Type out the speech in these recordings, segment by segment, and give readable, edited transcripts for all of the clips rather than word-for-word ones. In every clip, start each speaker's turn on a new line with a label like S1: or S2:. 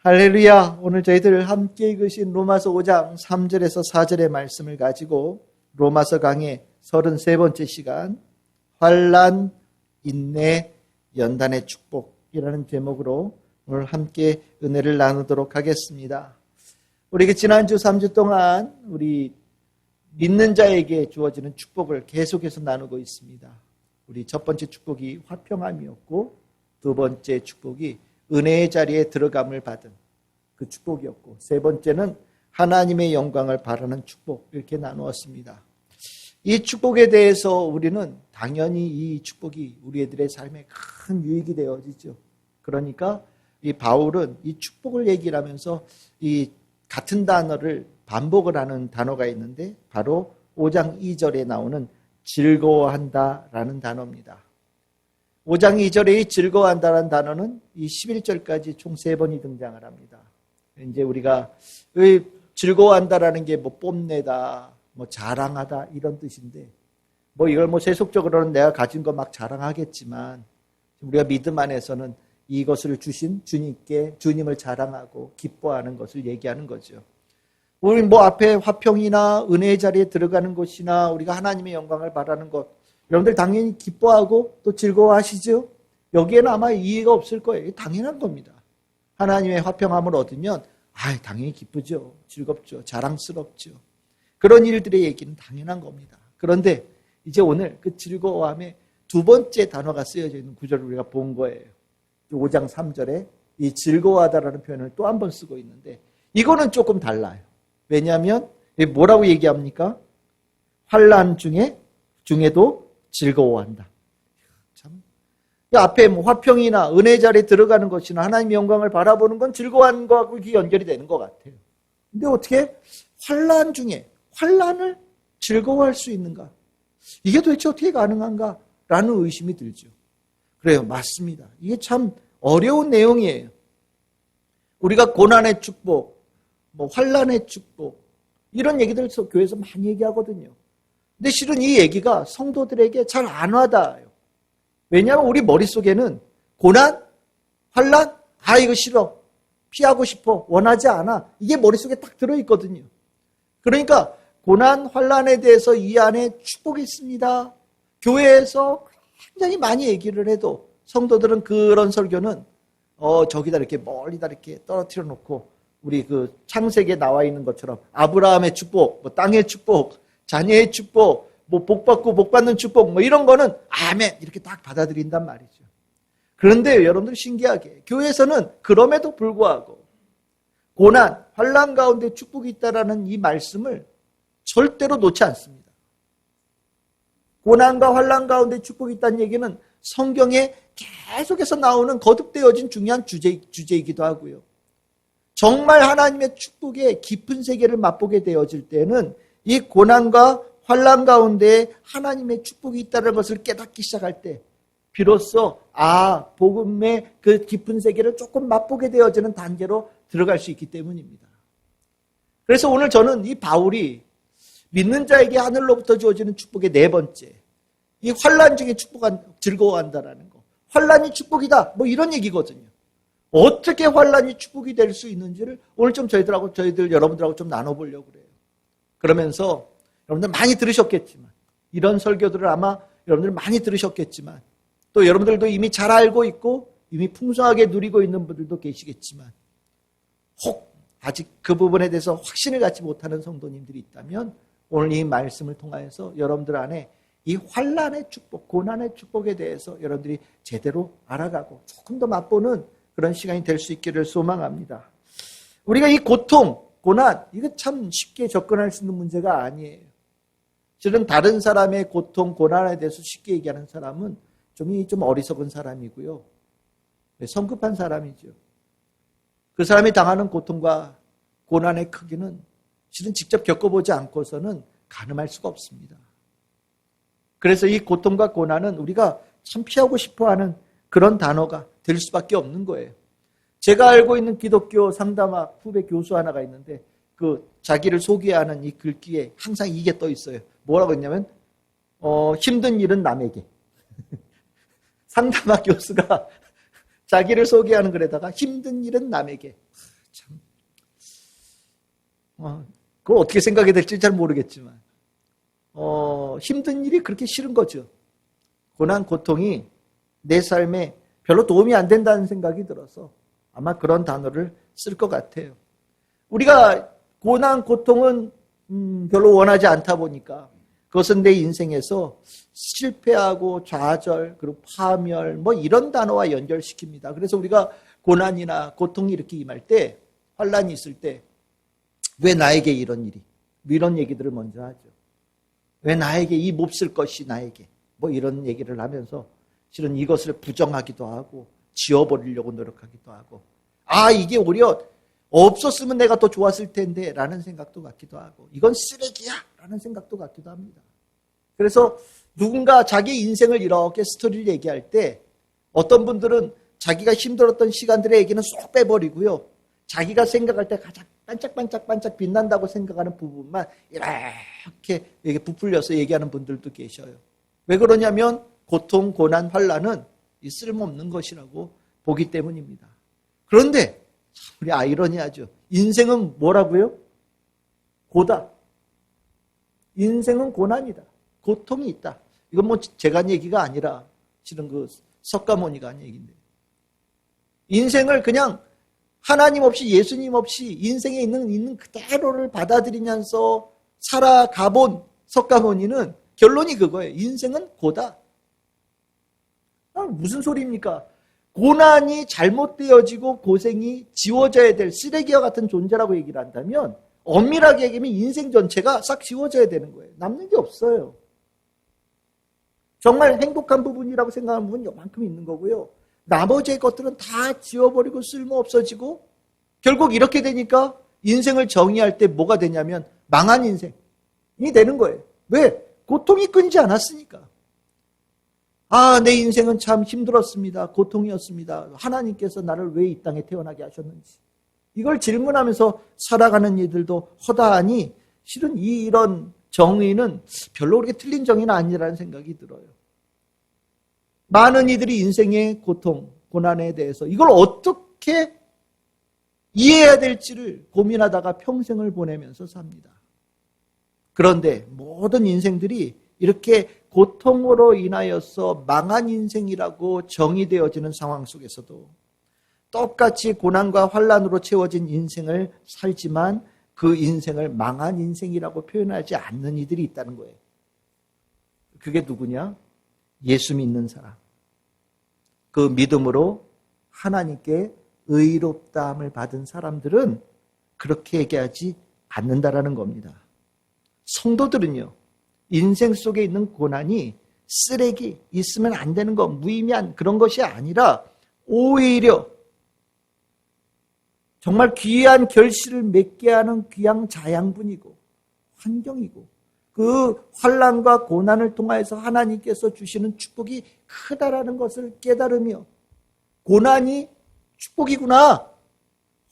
S1: 할렐루야. 오늘 저희들 함께 읽으신 로마서 5장 3절에서 4절의 말씀을 가지고 로마서 강의 33번째 시간 환난, 인내, 연단의 축복이라는 제목으로 오늘 함께 은혜를 나누도록 하겠습니다. 우리 지난주 3주 동안 우리 믿는 자에게 주어지는 축복을 계속해서 나누고 있습니다. 우리 첫 번째 축복이 화평함이었고 두 번째 축복이 은혜의 자리에 들어감을 받은 그 축복이었고 세 번째는 하나님의 영광을 바라는 축복, 이렇게 나누었습니다. 이 축복에 대해서 우리는 당연히 이 축복이 우리들의 삶에 큰 유익이 되어지죠. 그러니까 이 바울은 이 축복을 얘기를 하면서 이 같은 단어를 반복을 하는 단어가 있는데 바로 5장 2절에 나오는 즐거워한다라는 단어입니다. 5장 2절에 이 즐거워한다라는 단어는 이 11절까지 총 3번이 등장을 합니다. 이제 우리가 즐거워한다라는 게 뭐 뽐내다, 뭐 자랑하다 이런 뜻인데 뭐 이걸 뭐 세속적으로는 내가 가진 거 막 자랑하겠지만 우리가 믿음 안에서는 이것을 주신 주님께 주님을 자랑하고 기뻐하는 것을 얘기하는 거죠. 우리 뭐 앞에 화평이나 은혜의 자리에 들어가는 것이나 우리가 하나님의 영광을 바라는 것, 여러분들 당연히 기뻐하고 또 즐거워하시죠? 여기에는 아마 이해가 없을 거예요. 당연한 겁니다. 하나님의 화평함을 얻으면 당연히 기쁘죠. 즐겁죠. 자랑스럽죠. 그런 일들의 얘기는 당연한 겁니다. 그런데 이제 오늘 그 즐거워함의 두 번째 단어가 쓰여져 있는 구절을 우리가 본 거예요. 5장 3절에 이 즐거워하다라는 표현을 또 한 번 쓰고 있는데 이거는 조금 달라요. 왜냐하면 뭐라고 얘기합니까? 환난 중에도 즐거워한다. 참. 앞에 뭐 화평이나 은혜 자리에 들어가는 것이나 하나님의 영광을 바라보는 건 즐거워하는 것하고 이게 연결이 되는 것 같아요. 근데 어떻게 환난 중에 환난을 즐거워할 수 있는가? 이게 도대체 어떻게 가능한가? 라는 의심이 들죠. 그래요. 맞습니다. 이게 참 어려운 내용이에요. 우리가 고난의 축복, 뭐 환난의 축복 이런 얘기들 교회에서 많이 얘기하거든요. 근데 실은 이 얘기가 성도들에게 잘 안 와닿아요. 왜냐하면 우리 머릿속에는 고난, 환난, 이거 싫어, 피하고 싶어, 원하지 않아, 이게 머릿속에 딱 들어있거든요. 그러니까 고난, 환난에 대해서 이 안에 축복이 있습니다. 교회에서 굉장히 많이 얘기를 해도 성도들은 그런 설교는 저기다 이렇게 멀리다 이렇게 떨어뜨려 놓고 우리 그 창세기에 나와 있는 것처럼 아브라함의 축복, 뭐 땅의 축복, 자녀의 축복, 뭐 복받고 복받는 축복, 뭐 이런 거는 아멘 이렇게 딱 받아들인단 말이죠. 그런데 여러분들 신기하게 교회에서는 그럼에도 불구하고 고난, 환난 가운데 축복이 있다라는 이 말씀을 절대로 놓지 않습니다. 고난과 환난 가운데 축복이 있다는 얘기는 성경에 계속해서 나오는 거듭되어진 중요한 주제이기도 하고요. 정말 하나님의 축복의 깊은 세계를 맛보게 되어질 때는 이 고난과 환난 가운데 하나님의 축복이 있다는 것을 깨닫기 시작할 때 비로소 복음의 그 깊은 세계를 조금 맛보게 되어지는 단계로 들어갈 수 있기 때문입니다. 그래서 오늘 저는 이 바울이 믿는 자에게 하늘로부터 주어지는 축복의 네 번째, 이 환난 중에 즐거워한다라는 거, 환난이 축복이다, 뭐 이런 얘기거든요. 어떻게 환난이 축복이 될 수 있는지를 오늘 좀 여러분들하고 좀 나눠보려고 그래요. 그러면서 여러분들 많이 들으셨겠지만, 이런 설교들을 아마 여러분들 많이 들으셨겠지만, 또 여러분들도 이미 잘 알고 있고 이미 풍성하게 누리고 있는 분들도 계시겠지만, 혹 아직 그 부분에 대해서 확신을 갖지 못하는 성도님들이 있다면 오늘 이 말씀을 통하여서 여러분들 안에 이 환난의 축복, 고난의 축복에 대해서 여러분들이 제대로 알아가고 조금 더 맛보는 그런 시간이 될 수 있기를 소망합니다. 우리가 이 고통, 고난, 이거 참 쉽게 접근할 수 있는 문제가 아니에요. 실은 다른 사람의 고통, 고난에 대해서 쉽게 얘기하는 사람은 좀 어리석은 사람이고요. 성급한 사람이죠. 그 사람이 당하는 고통과 고난의 크기는 실은 직접 겪어보지 않고서는 가늠할 수가 없습니다. 그래서 이 고통과 고난은 우리가 참 피하고 싶어하는 그런 단어가 될 수밖에 없는 거예요. 제가 알고 있는 기독교 상담학 후배 교수 하나가 있는데 그 자기를 소개하는 이 글귀에 항상 이게 떠 있어요. 뭐라고 했냐면 힘든 일은 남에게. 상담학 교수가 자기를 소개하는 글에다가 힘든 일은 남에게. 참, 그걸 어떻게 생각해야 될지 잘 모르겠지만, 힘든 일이 그렇게 싫은 거죠. 고난, 고통이 내 삶에 별로 도움이 안 된다는 생각이 들어서 아마 그런 단어를 쓸 것 같아요. 우리가 고난, 고통은 별로 원하지 않다 보니까 그것은 내 인생에서 실패하고 좌절, 그리고 파멸, 뭐 이런 단어와 연결시킵니다. 그래서 우리가 고난이나 고통이 이렇게 임할 때, 환난이 있을 때, 왜 나에게 이런 일이? 이런 얘기들을 먼저 하죠. 왜 나에게 이 몹쓸 것이 나에게? 뭐 이런 얘기를 하면서 실은 이것을 부정하기도 하고 지워버리려고 노력하기도 하고, 이게 오히려 없었으면 내가 더 좋았을 텐데 라는 생각도 갖기도 하고, 이건 쓰레기야 라는 생각도 갖기도 합니다. 그래서 누군가 자기 인생을 이렇게 스토리를 얘기할 때 어떤 분들은 자기가 힘들었던 시간들의 얘기는 쏙 빼버리고요, 자기가 생각할 때 가장 반짝반짝 빛난다고 생각하는 부분만 이렇게 부풀려서 얘기하는 분들도 계셔요. 왜 그러냐면 고통, 고난, 환난은 쓸모없는 것이라고 보기 때문입니다. 그런데 우리 아이러니하죠. 인생은 뭐라고요? 고다. 인생은 고난이다. 고통이 있다. 이건 뭐 제가 한 얘기가 아니라 실은 그 석가모니가 한 얘기인데, 인생을 그냥 하나님 없이, 예수님 없이 인생에 있는 그대로를 받아들이면서 살아가본 석가모니는 결론이 그거예요. 인생은 고다. 무슨 소리입니까? 고난이 잘못되어지고 고생이 지워져야 될 쓰레기와 같은 존재라고 얘기를 한다면, 엄밀하게 얘기하면 인생 전체가 싹 지워져야 되는 거예요. 남는 게 없어요. 정말 행복한 부분이라고 생각하는 부분이 요만큼 있는 거고요, 나머지 것들은 다 지워버리고 쓸모없어지고, 결국 이렇게 되니까 인생을 정의할 때 뭐가 되냐면 망한 인생이 되는 거예요. 왜? 고통이 끊이지 않았으니까. 내 인생은 참 힘들었습니다. 고통이었습니다. 하나님께서 나를 왜 이 땅에 태어나게 하셨는지. 이걸 질문하면서 살아가는 이들도 허다하니, 실은 이런 정의는 별로 그렇게 틀린 정의는 아니라는 생각이 들어요. 많은 이들이 인생의 고통, 고난에 대해서 이걸 어떻게 이해해야 될지를 고민하다가 평생을 보내면서 삽니다. 그런데 모든 인생들이 이렇게 고통으로 인하여서 망한 인생이라고 정의되어지는 상황 속에서도 똑같이 고난과 환난으로 채워진 인생을 살지만 그 인생을 망한 인생이라고 표현하지 않는 이들이 있다는 거예요. 그게 누구냐? 예수 믿는 사람. 그 믿음으로 하나님께 의롭다함을 받은 사람들은 그렇게 얘기하지 않는다라는 겁니다. 성도들은요, 인생 속에 있는 고난이 쓰레기, 있으면 안 되는 것, 무의미한 그런 것이 아니라 오히려 정말 귀한 결실을 맺게 하는 귀한 자양분이고 환경이고, 그 환난과 고난을 통하여서 하나님께서 주시는 축복이 크다라는 것을 깨달으며, 고난이 축복이구나,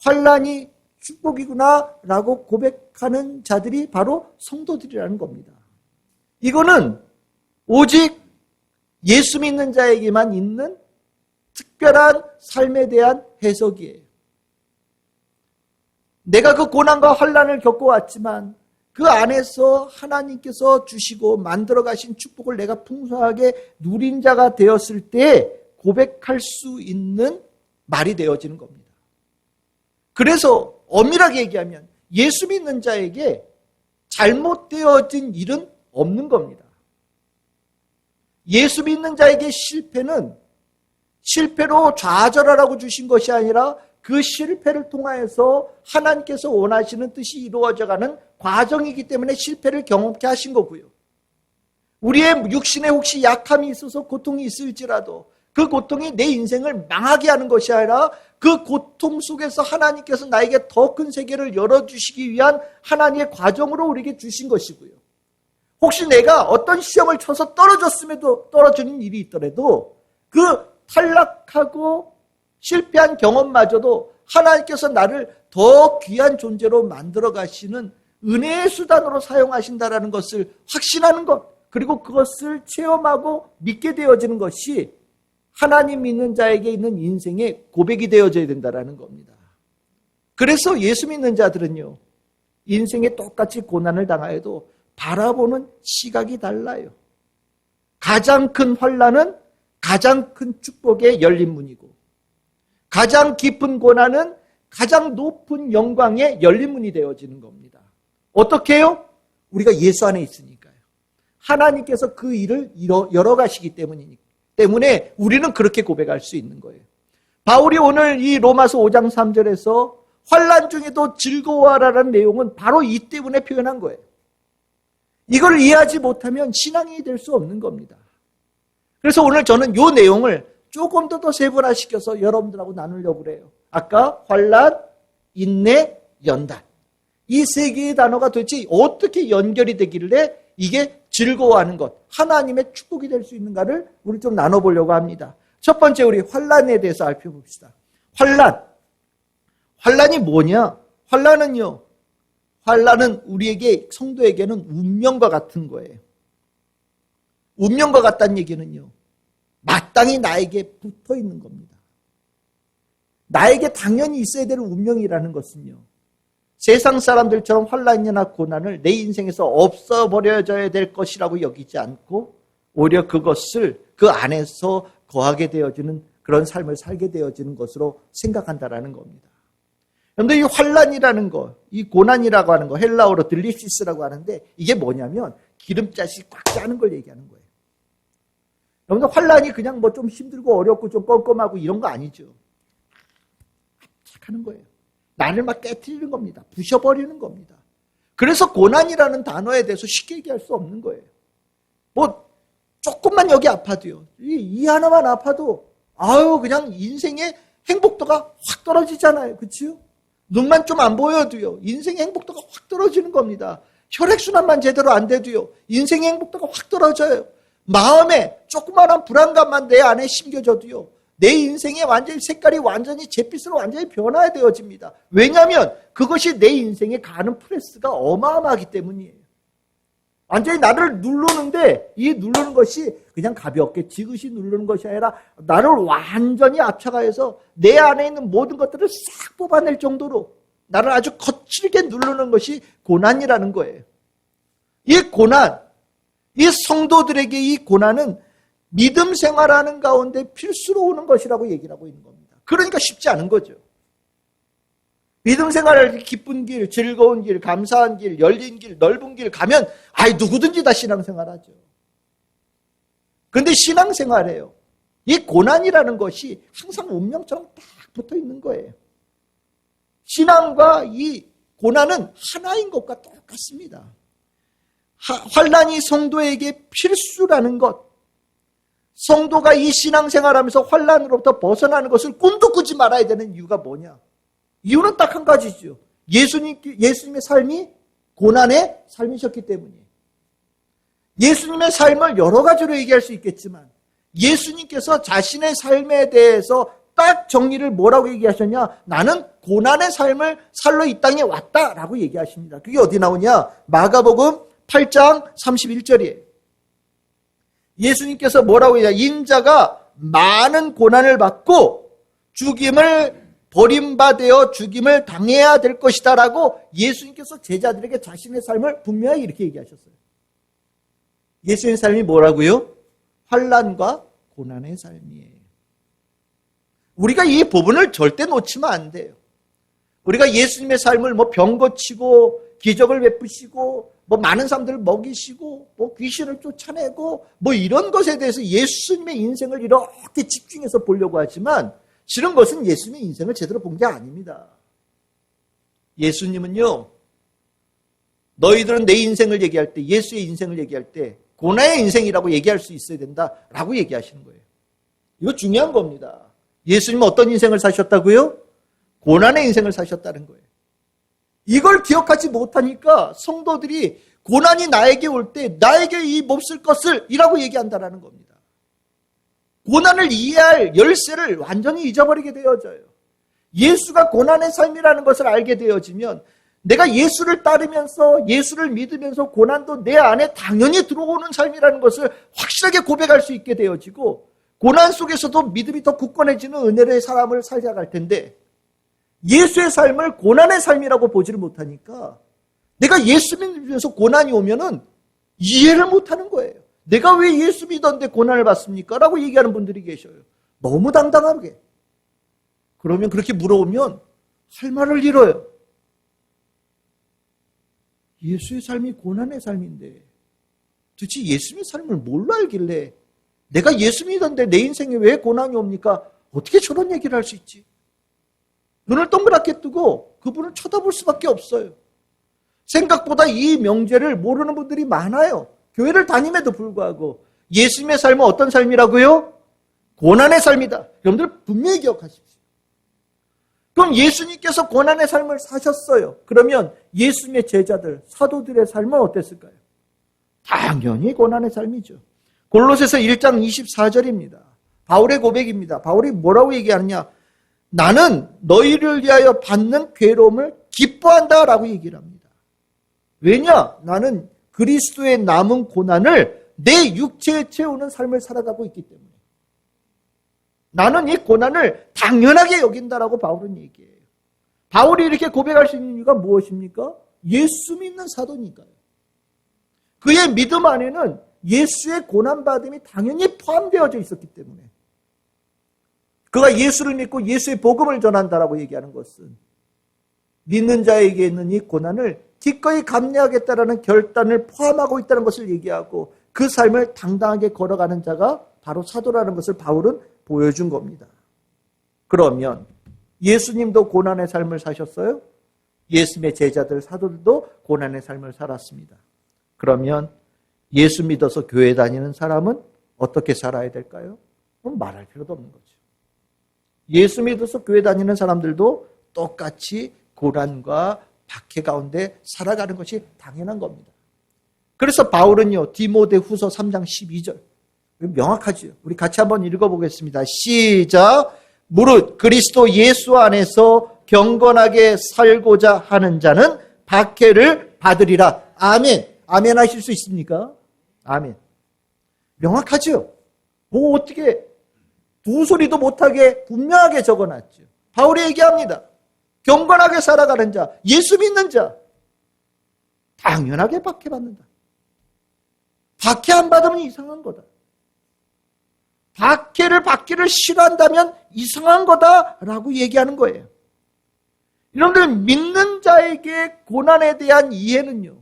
S1: 환난이 축복이구나 라고 고백하는 자들이 바로 성도들이라는 겁니다. 이거는 오직 예수 믿는 자에게만 있는 특별한 삶에 대한 해석이에요. 내가 그 고난과 환난을 겪어왔지만 그 안에서 하나님께서 주시고 만들어 가신 축복을 내가 풍성하게 누린 자가 되었을 때 고백할 수 있는 말이 되어지는 겁니다. 그래서 엄밀하게 얘기하면 예수 믿는 자에게 잘못되어진 일은 없는 겁니다. 예수 믿는 자에게 실패는 실패로 좌절하라고 주신 것이 아니라 그 실패를 통하여서 하나님께서 원하시는 뜻이 이루어져가는 과정이기 때문에 실패를 경험케 하신 거고요. 우리의 육신에 혹시 약함이 있어서 고통이 있을지라도 그 고통이 내 인생을 망하게 하는 것이 아니라 그 고통 속에서 하나님께서 나에게 더 큰 세계를 열어주시기 위한 하나님의 과정으로 우리에게 주신 것이고요. 혹시 내가 어떤 시험을 쳐서 떨어졌음에도 떨어지는 일이 있더라도 그 탈락하고 실패한 경험마저도 하나님께서 나를 더 귀한 존재로 만들어 가시는 은혜의 수단으로 사용하신다라는 것을 확신하는 것, 그리고 그것을 체험하고 믿게 되어지는 것이 하나님 믿는 자에게 있는 인생의 고백이 되어져야 된다는 겁니다. 그래서 예수 믿는 자들은요, 인생에 똑같이 고난을 당하여도 바라보는 시각이 달라요. 가장 큰 환난은 가장 큰 축복의 열린 문이고, 가장 깊은 고난은 가장 높은 영광의 열린 문이 되어지는 겁니다. 어떻게 해요? 우리가 예수 안에 있으니까요. 하나님께서 그 일을 열어가시기 때문에 우리는 그렇게 고백할 수 있는 거예요. 바울이 오늘 이 로마서 5장 3절에서 환난 중에도 즐거워하라는 내용은 바로 이 때문에 표현한 거예요. 이걸 이해하지 못하면 신앙이 될 수 없는 겁니다. 그래서 오늘 저는 이 내용을 조금 더 세분화시켜서 여러분들하고 나누려고 그래요. 아까 환난, 인내, 연단. 이 세 개의 단어가 도대체 어떻게 연결이 되길래 이게 즐거워하는 것, 하나님의 축복이 될 수 있는가를 우리 좀 나눠보려고 합니다. 첫 번째 우리 환난에 대해서 살펴봅시다. 환난이 뭐냐? 환난은 우리에게, 성도에게는 운명과 같은 거예요. 운명과 같다는 얘기는요, 마땅히 나에게 붙어 있는 겁니다. 나에게 당연히 있어야 되는 운명이라는 것은요, 세상 사람들처럼 환난이나 고난을 내 인생에서 없어버려져야 될 것이라고 여기지 않고 오히려 그것을 그 안에서 거하게 되어지는 그런 삶을 살게 되어지는 것으로 생각한다라는 겁니다. 그런데 이 환난이라는 거, 이 고난이라고 하는 거, 헬라어로 들리시스라고 하는데 이게 뭐냐면 기름자식 꽉 짜는 걸 얘기하는 거예요. 여러분들 환난이 그냥 뭐 좀 힘들고 어렵고 좀 껌껌하고 이런 거 아니죠. 하는 거예요. 나를 막 깨트리는 겁니다. 부셔버리는 겁니다. 그래서 고난이라는 단어에 대해서 쉽게 얘기할 수 없는 거예요. 뭐 조금만 여기 아파도요. 이 하나만 아파도 그냥 인생의 행복도가 확 떨어지잖아요. 그렇죠? 눈만 좀 안 보여도요. 인생의 행복도가 확 떨어지는 겁니다. 혈액순환만 제대로 안 돼도요. 인생의 행복도가 확 떨어져요. 마음에 조그마한 불안감만 내 안에 심겨져도요. 내 인생의 완전히 색깔이 완전히 잿빛으로 완전히 변화되어집니다. 왜냐하면 그것이 내 인생에 가는 프레스가 어마어마하기 때문이에요. 완전히 나를 누르는데 이 누르는 것이 그냥 가볍게 지그시 누르는 것이 아니라 나를 완전히 압착하여서 내 안에 있는 모든 것들을 싹 뽑아낼 정도로 나를 아주 거칠게 누르는 것이 고난이라는 거예요. 이 고난, 이 성도들에게 이 고난은 믿음 생활하는 가운데 필수로 오는 것이라고 얘기를 하고 있는 겁니다. 그러니까 쉽지 않은 거죠. 믿음 생활할 때 기쁜 길, 즐거운 길, 감사한 길, 열린 길, 넓은 길 가면 누구든지 다 신앙생활하죠. 그런데 신앙생활에요, 이 고난이라는 것이 항상 운명처럼 딱 붙어 있는 거예요. 신앙과 이 고난은 하나인 것과 똑같습니다. 환난이 성도에게 필수라는 것, 성도가 이 신앙생활하면서 환난으로부터 벗어나는 것을 꿈도 꾸지 말아야 되는 이유가 뭐냐? 이유는 딱 한 가지죠. 예수님의 삶이 고난의 삶이셨기 때문이에요. 예수님의 삶을 여러 가지로 얘기할 수 있겠지만 예수님께서 자신의 삶에 대해서 딱 정리를 뭐라고 얘기하셨냐? 나는 고난의 삶을 살러 이 땅에 왔다라고 얘기하십니다. 그게 어디 나오냐? 마가복음 8장 31절이에요. 예수님께서 뭐라고 얘기하냐? 인자가 많은 고난을 받고 버림받아 죽임을 당해야 될 것이다 라고 예수님께서 제자들에게 자신의 삶을 분명히 이렇게 얘기하셨어요. 예수님의 삶이 뭐라고요? 환난과 고난의 삶이에요. 우리가 이 부분을 절대 놓치면 안 돼요. 우리가 예수님의 삶을 병 고치고 기적을 베푸시고 많은 사람들을 먹이시고 귀신을 쫓아내고 이런 것에 대해서 예수님의 인생을 이렇게 집중해서 보려고 하지만 실은 것은 예수님의 인생을 제대로 본 게 아닙니다. 예수님은요, 너희들은 내 인생을 얘기할 때, 예수의 인생을 얘기할 때 고난의 인생이라고 얘기할 수 있어야 된다라고 얘기하시는 거예요. 이거 중요한 겁니다. 예수님은 어떤 인생을 사셨다고요? 고난의 인생을 사셨다는 거예요. 이걸 기억하지 못하니까 성도들이 고난이 나에게 올 때 나에게 이 몹쓸 것을 이라고 얘기한다라는 겁니다. 고난을 이해할 열쇠를 완전히 잊어버리게 되어져요. 예수가 고난의 삶이라는 것을 알게 되어지면 내가 예수를 따르면서 예수를 믿으면서 고난도 내 안에 당연히 들어오는 삶이라는 것을 확실하게 고백할 수 있게 되어지고 고난 속에서도 믿음이 더 굳건해지는 은혜의 사람을 살아갈 텐데 예수의 삶을 고난의 삶이라고 보지를 못하니까 내가 예수 믿으면서 고난이 오면은 이해를 못하는 거예요. 내가 왜 예수 믿었는데 고난을 받습니까? 라고 얘기하는 분들이 계셔요. 너무 당당하게. 그러면 그렇게 물어보면 할 말을 잃어요. 예수의 삶이 고난의 삶인데 도대체 예수의 삶을 뭘로 알길래 내가 예수 믿었는데 내 인생에 왜 고난이 옵니까? 어떻게 저런 얘기를 할 수 있지? 눈을 동그랗게 뜨고 그분을 쳐다볼 수밖에 없어요. 생각보다 이 명제를 모르는 분들이 많아요. 교회를 다님에도 불구하고 예수님의 삶은 어떤 삶이라고요? 고난의 삶이다. 여러분들 분명히 기억하십시오. 그럼 예수님께서 고난의 삶을 사셨어요. 그러면 예수님의 제자들, 사도들의 삶은 어땠을까요? 당연히 고난의 삶이죠. 골로새서 1장 24절입니다. 바울의 고백입니다. 바울이 뭐라고 얘기하느냐? 나는 너희를 위하여 받는 괴로움을 기뻐한다라고 얘기를 합니다. 왜냐? 나는 그리스도의 남은 고난을 내 육체에 채우는 삶을 살아가고 있기 때문에. 나는 이 고난을 당연하게 여긴다라고 바울은 얘기해요. 바울이 이렇게 고백할 수 있는 이유가 무엇입니까? 예수 믿는 사도니까요. 그의 믿음 안에는 예수의 고난받음이 당연히 포함되어져 있었기 때문에. 그가 예수를 믿고 예수의 복음을 전한다라고 얘기하는 것은 믿는 자에게 있는 이 고난을 기꺼이 감내하겠다라는 결단을 포함하고 있다는 것을 얘기하고 그 삶을 당당하게 걸어가는 자가 바로 사도라는 것을 바울은 보여준 겁니다. 그러면 예수님도 고난의 삶을 사셨어요? 예수님의 제자들 사도들도 고난의 삶을 살았습니다. 그러면 예수 믿어서 교회 다니는 사람은 어떻게 살아야 될까요? 그럼 말할 필요도 없는 거죠. 예수 믿어서 교회 다니는 사람들도 똑같이 고난과 박해 가운데 살아가는 것이 당연한 겁니다. 그래서 바울은요, 디모데후서 3장 12절 명확하죠. 우리 같이 한번 읽어보겠습니다. 시작. 무릇 그리스도 예수 안에서 경건하게 살고자 하는 자는 박해를 받으리라. 아멘. 아멘 하실 수 있습니까? 아멘. 명확하죠. 뭐 어떻게 두 소리도 못하게 분명하게 적어놨죠. 바울이 얘기합니다. 경건하게 살아가는 자, 예수 믿는 자 당연하게 박해받는다. 박해 안 받으면 이상한 거다. 박해를 받기를 싫어한다면 이상한 거다라고 얘기하는 거예요. 여러분들 믿는 자에게 고난에 대한 이해는요,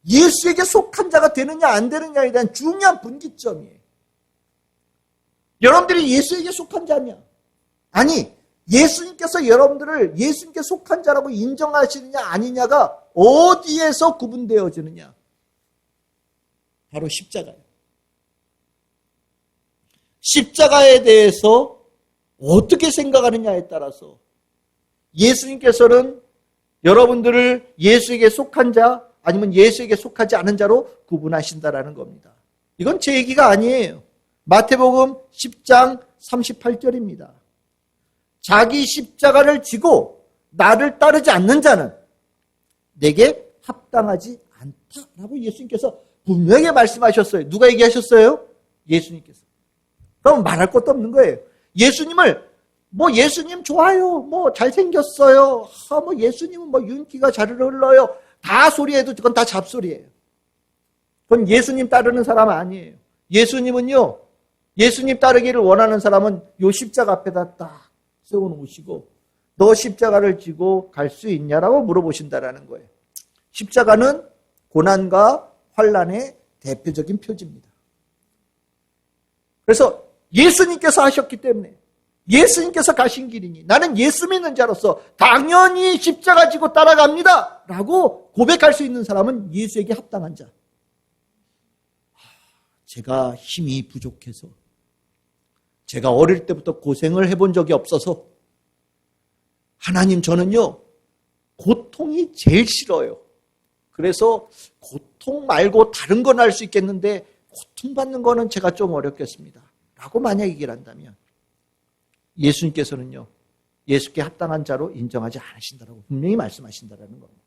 S1: 예수에게 속한 자가 되느냐 안 되느냐에 대한 중요한 분기점이에요. 여러분들이 예수에게 속한 자냐? 아니, 예수님께서 여러분들을 예수님께 속한 자라고 인정하시느냐 아니냐가 어디에서 구분되어지느냐? 바로 십자가예요. 십자가에 대해서 어떻게 생각하느냐에 따라서 예수님께서는 여러분들을 예수에게 속한 자 아니면 예수에게 속하지 않은 자로 구분하신다라는 겁니다. 이건 제 얘기가 아니에요. 마태복음 10장 38절입니다. 자기 십자가를 지고 나를 따르지 않는 자는 내게 합당하지 않다라고 예수님께서 분명히 말씀하셨어요. 누가 얘기하셨어요? 예수님께서. 그럼 말할 것도 없는 거예요. 예수님을 예수님 좋아요. 잘생겼어요. 예수님은 윤기가 잘 흘러요. 다 소리해도 그건 다 잡소리예요. 그건 예수님 따르는 사람 아니에요. 예수님은요, 예수님 따르기를 원하는 사람은 요 십자가 앞에다 딱 세워놓으시고 너 십자가를 지고 갈 수 있냐라고 물어보신다라는 거예요. 십자가는 고난과 환난의 대표적인 표지입니다. 그래서 예수님께서 하셨기 때문에 예수님께서 가신 길이니 나는 예수 믿는 자로서 당연히 십자가 지고 따라갑니다 라고 고백할 수 있는 사람은 예수에게 합당한 자. 제가 힘이 부족해서 제가 어릴 때부터 고생을 해본 적이 없어서 하나님 저는요 고통이 제일 싫어요. 그래서 고통 말고 다른 건 할 수 있겠는데 고통받는 거는 제가 좀 어렵겠습니다 라고 만약 얘기를 한다면 예수님께서는요 예수께 합당한 자로 인정하지 않으신다라고 분명히 말씀하신다라는 겁니다.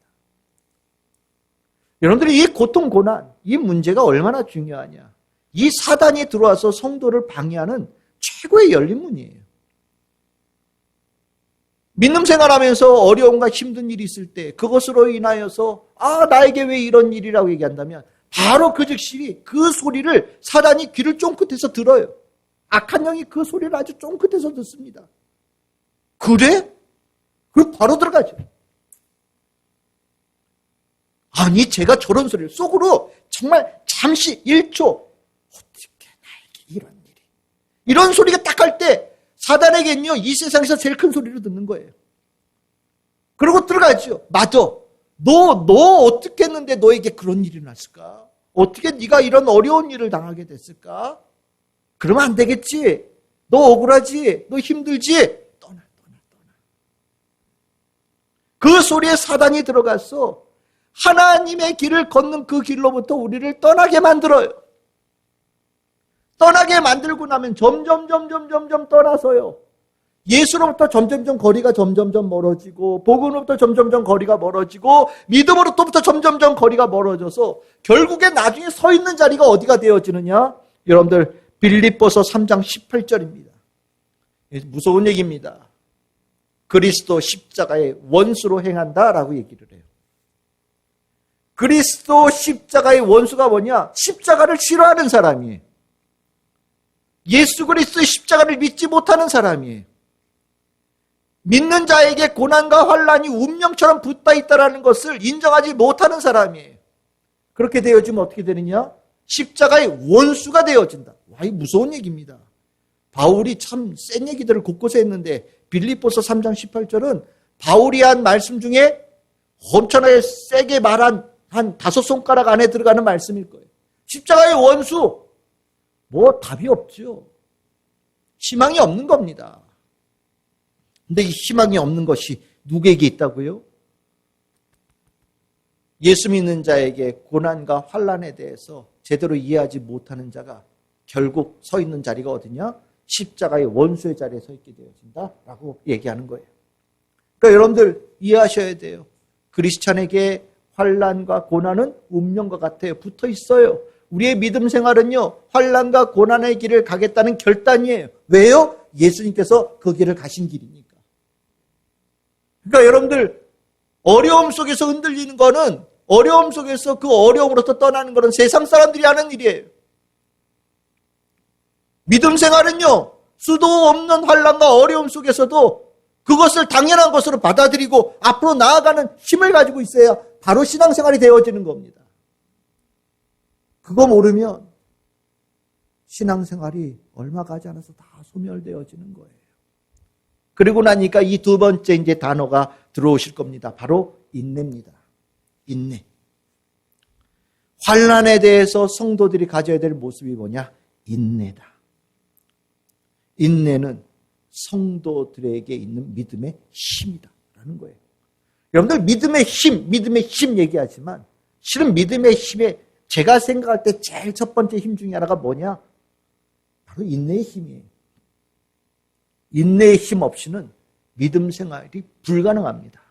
S1: 여러분들이 이 고통 고난 이 문제가 얼마나 중요하냐. 이 사단이 들어와서 성도를 방해하는 최고의 열린 문이에요. 믿음 생활하면서 어려움과 힘든 일이 있을 때 그것으로 인하여서 나에게 왜 이런 일이라고 얘기한다면 바로 그 즉시 그 소리를 사단이 귀를 쫑긋해서 들어요. 악한 영이 그 소리를 아주 쫑긋해서 듣습니다. 그래? 그럼 바로 들어가죠. 아니 제가 저런 소리를 속으로 정말 잠시 1초 어떻게 나에게 이런 일이 이런 소리가 딱 할 때 사단에겐요 이 세상에서 제일 큰 소리를 듣는 거예요. 그리고 들어가죠. 맞아. 너 어떻게 했는데 너에게 그런 일이 났을까? 어떻게 네가 이런 어려운 일을 당하게 됐을까? 그러면 안 되겠지. 너 억울하지? 너 힘들지? 떠나. 그 소리에 사단이 들어가서 하나님의 길을 걷는 그 길로부터 우리를 떠나게 만들어요. 떠나게 만들고 나면 점점 떠나서요. 예수로부터 점점 거리가 점점 멀어지고 복음으로부터 점점 거리가 멀어지고 믿음으로부터 점점 거리가 멀어져서 결국에 나중에 서 있는 자리가 어디가 되어지느냐? 여러분들 빌립보서 3장 18절입니다. 무서운 얘기입니다. 그리스도 십자가의 원수로 행한다라고 얘기를 해요. 그리스도 십자가의 원수가 뭐냐? 십자가를 싫어하는 사람이에요. 예수 그리스도의 십자가를 믿지 못하는 사람이에요. 믿는 자에게 고난과 환난이 운명처럼 붙어 있다는 것을 인정하지 못하는 사람이에요. 그렇게 되어지면 어떻게 되느냐? 십자가의 원수가 되어진다. 와, 이 무서운 얘기입니다. 바울이 참 센 얘기들을 곳곳에 했는데 빌립보서 3장 18절은 바울이 한 말씀 중에 엄청나게 세게 말한 한 5손가락 안에 들어가는 말씀일 거예요. 십자가의 원수, 답이 없죠. 희망이 없는 겁니다. 근데 이 희망이 없는 것이 누구에게 있다고요? 예수 믿는 자에게 고난과 환난에 대해서 제대로 이해하지 못하는 자가 결국 서 있는 자리가 어디냐? 십자가의 원수의 자리에 서 있게 되어진다라고 얘기하는 거예요. 그러니까 여러분들 이해하셔야 돼요. 크리스찬에게 환난과 고난은 운명과 같아요. 붙어 있어요. 우리의 믿음 생활은요, 환난과 고난의 길을 가겠다는 결단이에요. 왜요? 예수님께서 그 길을 가신 길이니까. 그러니까 여러분들 어려움 속에서 흔들리는 거는 어려움 속에서 그 어려움으로부터 떠나는 것은 세상 사람들이 하는 일이에요. 믿음 생활은요, 수도 없는 환난과 어려움 속에서도 그것을 당연한 것으로 받아들이고 앞으로 나아가는 힘을 가지고 있어야 바로 신앙생활이 되어지는 겁니다. 그거 모르면 신앙생활이 얼마 가지 않아서 다 소멸되어지는 거예요. 그리고 나니까 이 두 번째 이제 단어가 들어오실 겁니다. 바로 인내입니다. 인내. 환난에 대해서 성도들이 가져야 될 모습이 뭐냐? 인내다. 인내는 성도들에게 있는 믿음의 힘이다라는 거예요. 여러분들 믿음의 힘 얘기하지만 실은 믿음의 힘에 제가 생각할 때 제일 첫 번째 힘 중에 하나가 뭐냐? 바로 인내의 힘이에요. 인내의 힘 없이는 믿음 생활이 불가능합니다.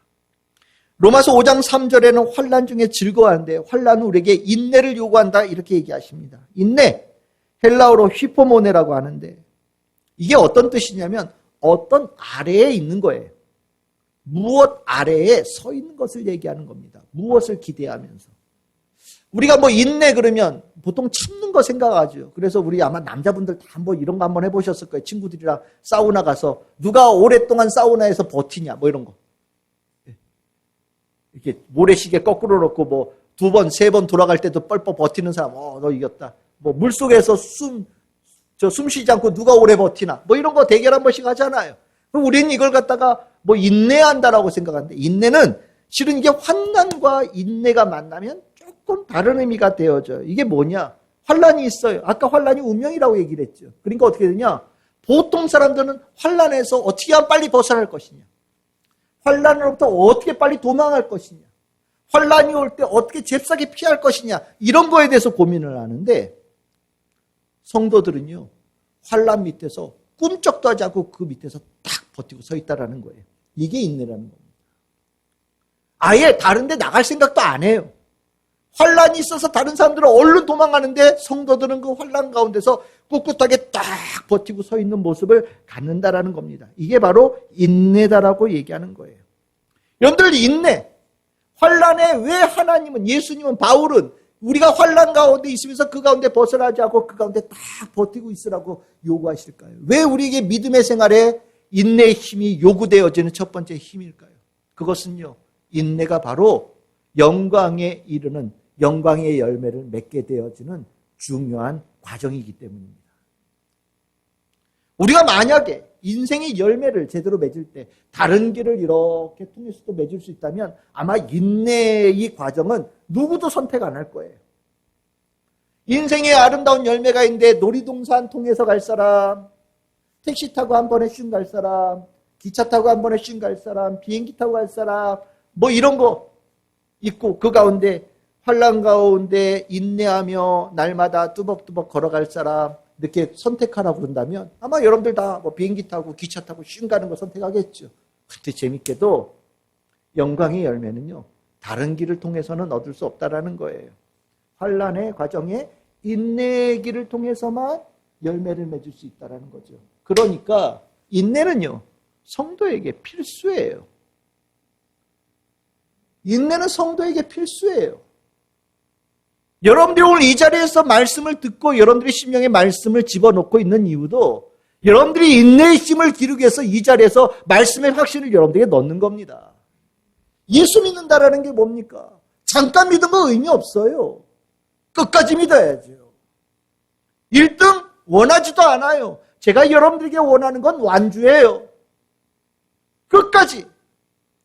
S1: 로마서 5장 3절에는 환난 중에 즐거워하는데 환난은 우리에게 인내를 요구한다 이렇게 얘기하십니다. 인내, 헬라어로 휘포모네라고 하는데 이게 어떤 뜻이냐면 어떤 아래에 있는 거예요. 무엇 아래에 서 있는 것을 얘기하는 겁니다. 무엇을 기대하면서. 우리가 인내 그러면 보통 참는 거 생각하죠. 그래서 우리 아마 남자분들 다 이런 거 한번 해보셨을 거예요. 친구들이랑 사우나 가서 누가 오랫동안 사우나에서 버티냐 이런 거. 이렇게 모래시계 거꾸로 놓고 2번, 3번 돌아갈 때도 뻘뻘 버티는 사람, 너 이겼다. 물속에서 숨 쉬지 않고 누가 오래 버티나. 이런 거 대결 한 번씩 하잖아요. 그럼 우리는 이걸 갖다가 인내한다라고 생각하는데, 인내는 실은 이게 환난과 인내가 만나면 조금 다른 의미가 되어져요. 이게 뭐냐? 환난이 있어요. 아까 환난이 운명이라고 얘기를 했죠. 그러니까 어떻게 되냐? 보통 사람들은 환난에서 어떻게 하면 빨리 벗어날 것이냐? 환난으로부터 어떻게 빨리 도망할 것이냐? 환난이 올 때 어떻게 잽싸게 피할 것이냐? 이런 거에 대해서 고민을 하는데 성도들은요. 환난 밑에서 꿈쩍도 하지 않고 그 밑에서 딱 버티고 서 있다라는 거예요. 이게 인내라는 겁니다. 아예 다른 데 나갈 생각도 안 해요. 환란이 있어서 다른 사람들은 얼른 도망가는데 성도들은 그 환란 가운데서 꿋꿋하게 딱 버티고 서 있는 모습을 갖는다라는 겁니다. 이게 바로 인내다라고 얘기하는 거예요. 여러분들 인내, 환란에 왜 하나님은, 예수님은, 바울은 우리가 환란 가운데 있으면서 그 가운데 벗어나지 않고 그 가운데 딱 버티고 있으라고 요구하실까요? 왜 우리에게 믿음의 생활에 인내의 힘이 요구되어지는 첫 번째 힘일까요? 그것은요, 인내가 바로 영광에 이르는 영광의 열매를 맺게 되어지는 중요한 과정이기 때문입니다. 우리가 만약에 인생의 열매를 제대로 맺을 때 다른 길을 이렇게 통해서도 맺을 수 있다면 아마 인내의 과정은 누구도 선택 안 할 거예요. 인생의 아름다운 열매가 있는데 놀이동산 통해서 갈 사람, 택시 타고 한 번에 슝 갈 사람, 기차 타고 한 번에 슝 갈 사람, 비행기 타고 갈 사람, 뭐 이런 거 있고 그 가운데 환란 가운데 인내하며 날마다 뚜벅뚜벅 걸어갈 사람 이렇게 선택하라고 그런다면 아마 여러분들 다 뭐 비행기 타고 기차 타고 슝 가는 거 선택하겠죠. 근데 재밌게도 영광의 열매는요, 다른 길을 통해서는 얻을 수 없다라는 거예요. 환란의 과정에 인내의 길을 통해서만 열매를 맺을 수 있다라는 거죠. 그러니까 인내는요, 성도에게 필수예요. 인내는 성도에게 필수예요. 여러분들이 오늘 이 자리에서 말씀을 듣고 여러분들의 심령에 말씀을 집어넣고 있는 이유도 여러분들이 인내의 힘을 기르기 위해서 이 자리에서 말씀의 확신을 여러분들에게 넣는 겁니다. 예수 믿는다라는 게 뭡니까? 잠깐 믿은 거 의미 없어요. 끝까지 믿어야죠. 1등 원하지도 않아요. 제가 여러분들에게 원하는 건 완주예요. 끝까지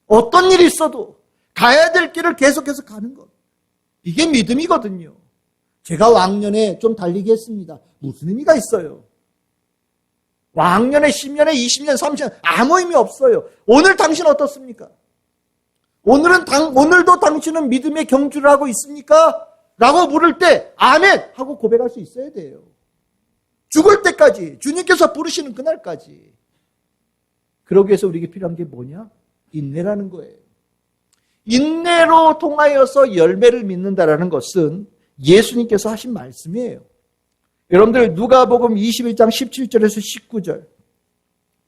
S1: 어떤 일이 있어도 가야 될 길을 계속해서 가는 것. 이게 믿음이거든요. 제가 왕년에 좀 달리기 했습니다. 무슨 의미가 있어요? 왕년에 10년에 20년 30년 아무 의미 없어요. 오늘 당신 어떻습니까? 오늘도 당신은 믿음의 경주를 하고 있습니까? 라고 물을 때 아멘 하고 고백할 수 있어야 돼요. 죽을 때까지, 주님께서 부르시는 그날까지. 그러기 위해서 우리에게 필요한 게 뭐냐? 인내라는 거예요. 인내로 통하여서 열매를 맺는다라는 것은 예수님께서 하신 말씀이에요. 여러분들 누가복음 21장 17절에서 19절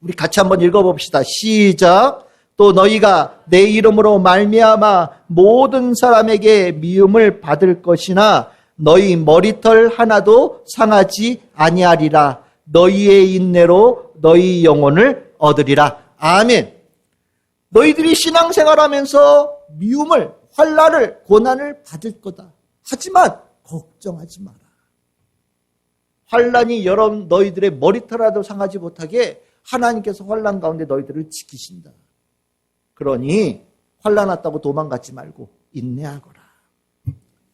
S1: 우리 같이 한번 읽어봅시다. 시작. 또 너희가 내 이름으로 말미암아 모든 사람에게 미움을 받을 것이나 너희 머리털 하나도 상하지 아니하리라. 너희의 인내로 너희 영혼을 얻으리라. 아멘. 너희들이 신앙생활하면서 미움을, 환난을, 고난을 받을 거다. 하지만 걱정하지 마라. 환난이 너희들의 머리털라도 상하지 못하게 하나님께서 환난 가운데 너희들을 지키신다. 그러니 환난 왔다고 도망가지 말고 인내하거라.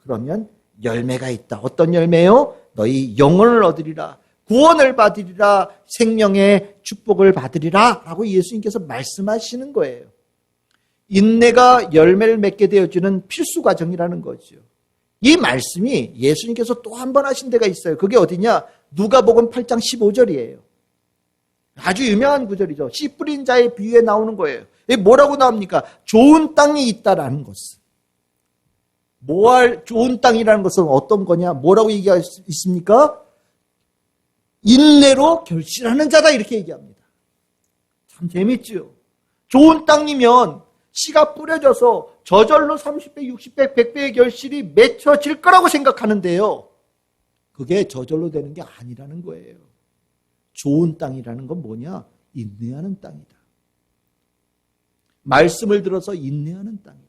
S1: 그러면 열매가 있다. 어떤 열매요? 너희 영혼을 얻으리라. 구원을 받으리라. 생명의 축복을 받으리라. 라고 예수님께서 말씀하시는 거예요. 인내가 열매를 맺게 되어지는 필수 과정이라는 거죠. 이 말씀이 예수님께서 또 한 번 하신 데가 있어요. 그게 어디냐? 누가복음 8장 15절이에요. 아주 유명한 구절이죠. 씨 뿌린 자의 비유에 나오는 거예요. 이게 뭐라고 나옵니까? 좋은 땅이 있다라는 것은. 좋은 땅이라는 것은 어떤 거냐? 뭐라고 얘기할 수 있습니까? 인내로 결실하는 자다 이렇게 얘기합니다. 참 재밌죠? 좋은 땅이면 씨가 뿌려져서 저절로 30배, 60배, 100배의 결실이 맺혀질 거라고 생각하는데요. 그게 저절로 되는 게 아니라는 거예요. 좋은 땅이라는 건 뭐냐? 인내하는 땅이다. 말씀을 들어서 인내하는 땅이다.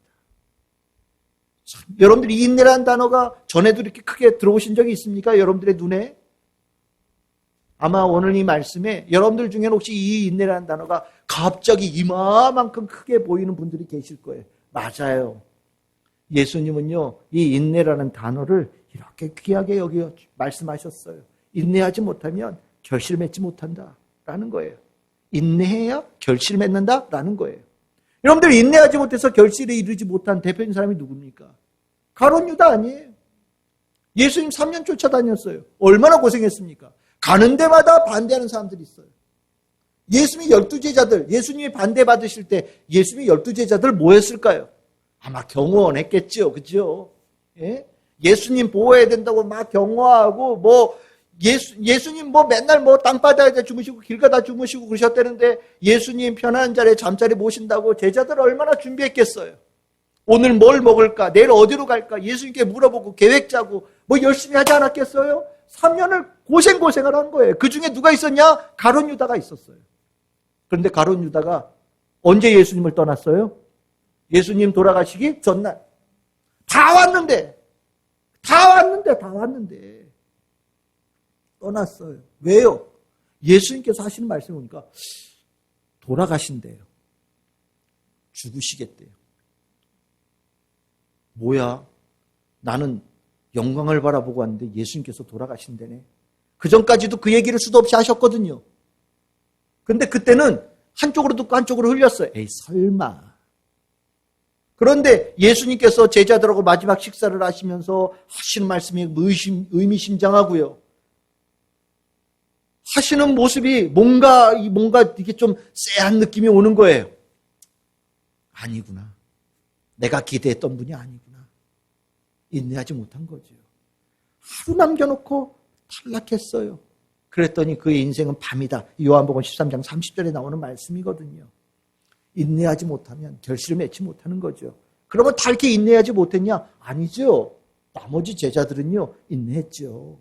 S1: 참, 여러분들이 인내라는 단어가 전에도 이렇게 크게 들어오신 적이 있습니까? 여러분들의 눈에? 아마 오늘 이 말씀에 여러분들 중에는 혹시 이 인내라는 단어가 갑자기 이마만큼 크게 보이는 분들이 계실 거예요. 맞아요. 예수님은요, 이 인내라는 단어를 이렇게 귀하게 여기 말씀하셨어요. 인내하지 못하면 결실 맺지 못한다라는 거예요. 인내해야 결실 맺는다라는 거예요. 여러분들 인내하지 못해서 결실에 이르지 못한 대표적인 사람이 누굽니까? 가룟 유다 아니에요. 예수님 3년 쫓아다녔어요. 얼마나 고생했습니까? 가는 데마다 반대하는 사람들이 있어요. 예수님이 12제자들, 예수님이 반대받으실 때 예수님이 12제자들 뭐 했을까요? 아마 경호원했겠죠. 그죠? 예? 예수님 보호해야 된다고 막 경호하고 예수님 맨날 땅바닥에 주무시고 길 가다 주무시고 그러셨다는데 예수님 편안한 자리에 잠자리 모신다고 제자들 얼마나 준비했겠어요. 오늘 뭘 먹을까? 내일 어디로 갈까? 예수님께 물어보고 계획 짜고 열심히 하지 않았겠어요? 3년을 고생을 한 거예요. 그 중에 누가 있었냐? 가룟 유다가 있었어요. 그런데 가룟 유다가 언제 예수님을 떠났어요? 예수님 돌아가시기 전날. 다 왔는데 떠났어요. 왜요? 예수님께서 하시는 말씀을 보니까 돌아가신대요. 죽으시겠대요. 뭐야? 나는 영광을 바라보고 왔는데 예수님께서 돌아가신다네. 그전까지도 그 얘기를 수도 없이 하셨거든요. 근데 그때는 한쪽으로 듣고 한쪽으로 흘렸어요. 에이, 설마. 그런데 예수님께서 제자들하고 마지막 식사를 하시면서 하시는 말씀이 의미심장하고요. 하시는 모습이 뭔가 이게 좀 쎄한 느낌이 오는 거예요. 아니구나. 내가 기대했던 분이 아니구나. 인내하지 못한 거죠. 하루 남겨놓고 탈락했어요. 그랬더니 그의 인생은 밤이다. 요한복음 13장 30절에 나오는 말씀이거든요. 인내하지 못하면 결실을 맺지 못하는 거죠. 그러면 다 이렇게 인내하지 못했냐? 아니죠. 나머지 제자들은요, 인내했죠.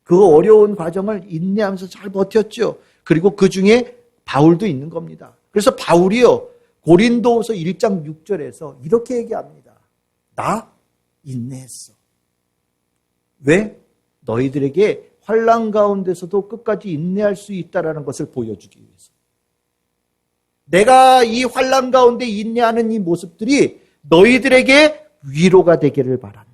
S1: 그 어려운 과정을 인내하면서 잘 버텼죠. 그리고 그 중에 바울도 있는 겁니다. 그래서 바울이요, 고린도후서 1장 6절에서 이렇게 얘기합니다. 나 인내했어. 왜? 너희들에게 환난 가운데서도 끝까지 인내할 수 있다는 것을 보여주기 위해서. 내가 이 환난 가운데 인내하는 이 모습들이 너희들에게 위로가 되기를 바란다.